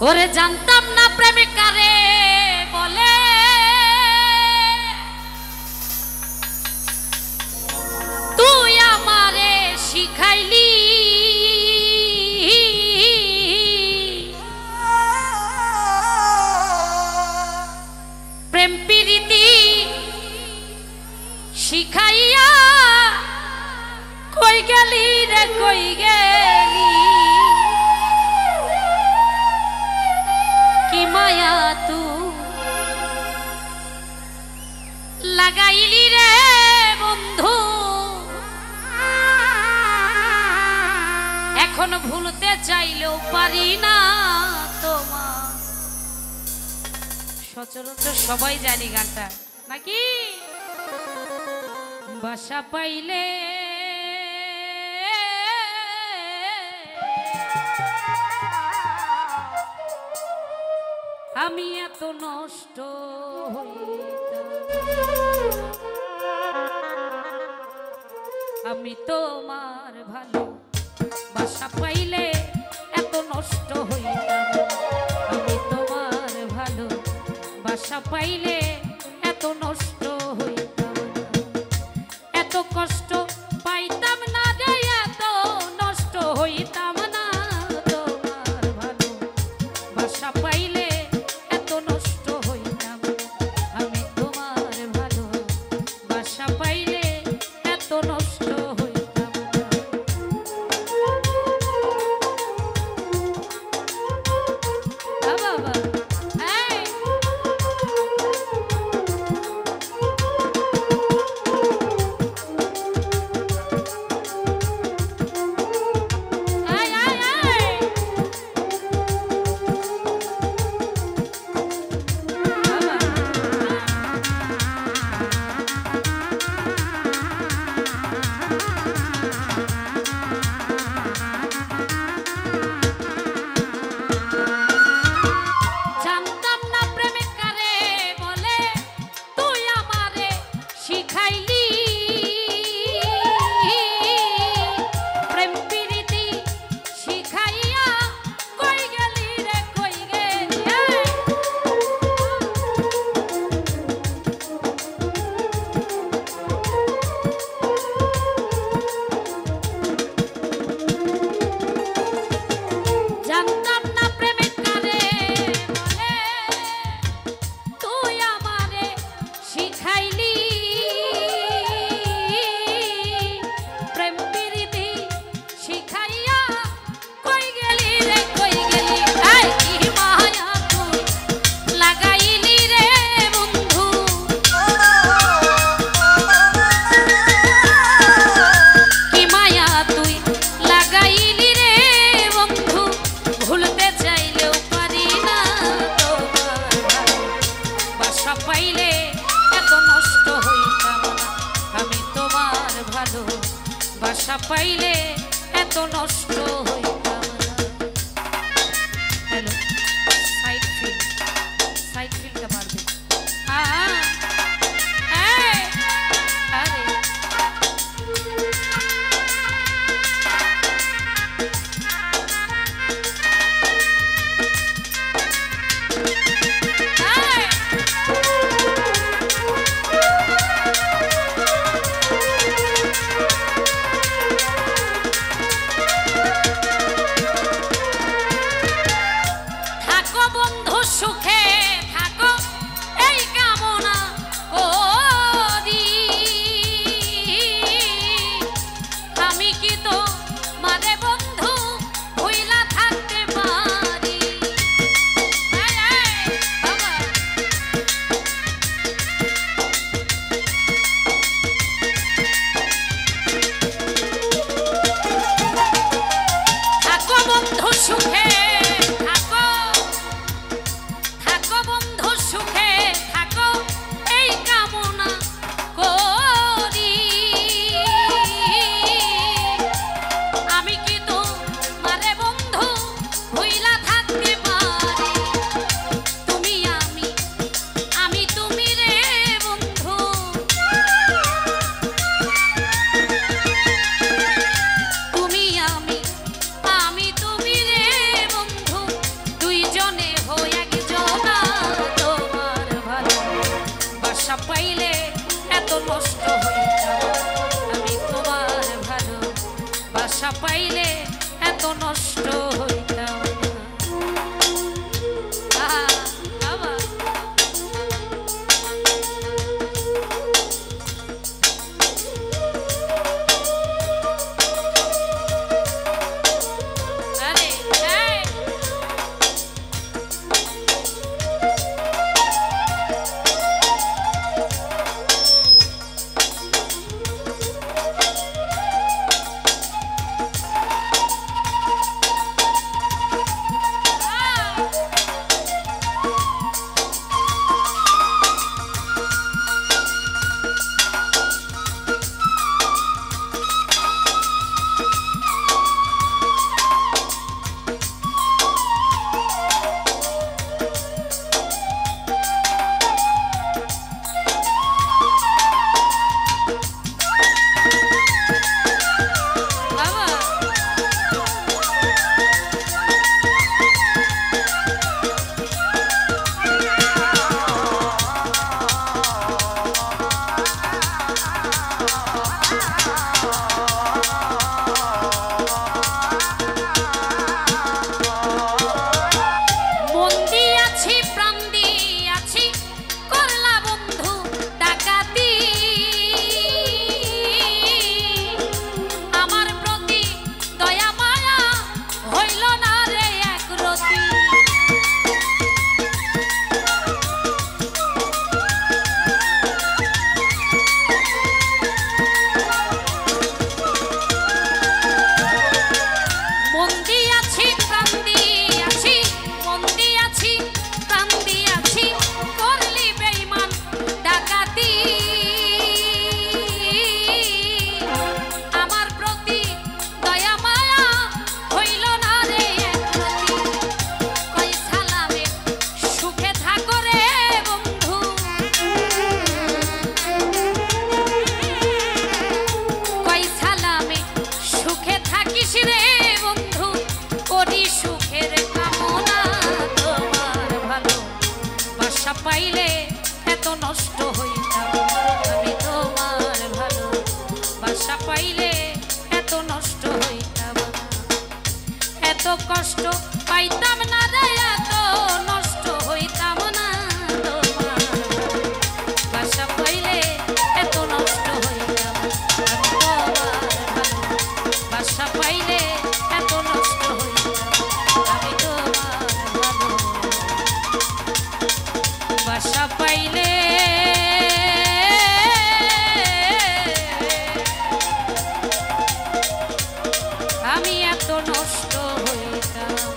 ওরে জানতাম না প্রেমিকারে বলে তুই আমারে শিখাইলি প্রেম প্রীতি শিখাইয়া কই গেলি রে কই গেলি কি মায়া তু লাগাইলি রে বন্ধু এখন ভুলতে চাইলেও পারি না তোমার সচরাচর সবাই জানি গানটা নাকি বাসা পাইলে আমি এত নষ্ট হইতাম আমি তোমার ভালো বাসা পাইলে এত নষ্ট হইতাম আমি তোমার ভালো বাসা পাইলে এত নষ্ট হইতাম এত কষ্ট পাইতাম না রে এত নষ্ট হইতাম না তোমার ভালো বাসা পাইলে এত নষ্ট হইতাম আমি তোমার ভালো বাসা পাইলে এত নষ্ট হইতাম না বাবা বাসা পাইলে এত নষ্ট হইতাম হ্যালো সাইড ফিলটা পারবে বাসা পাইলে এত নষ্ট হইতাম না। বাবা পাইলে এত নষ্ট হইতাম আমি তোমার ভালো বাসা পাইলে এত নষ্ট হইতাম এত কষ্ট পাইতাম না রে এত নষ্ট হইতাম না তোমার বাসা পাইলে এত নষ্ট হইতাম আমি তোমার ভালো বাসা পাইলে এত নষ্ট হইতাম আমি তোমার ভালো বাসা পাইলে আমি এত নষ্ট হইতাম।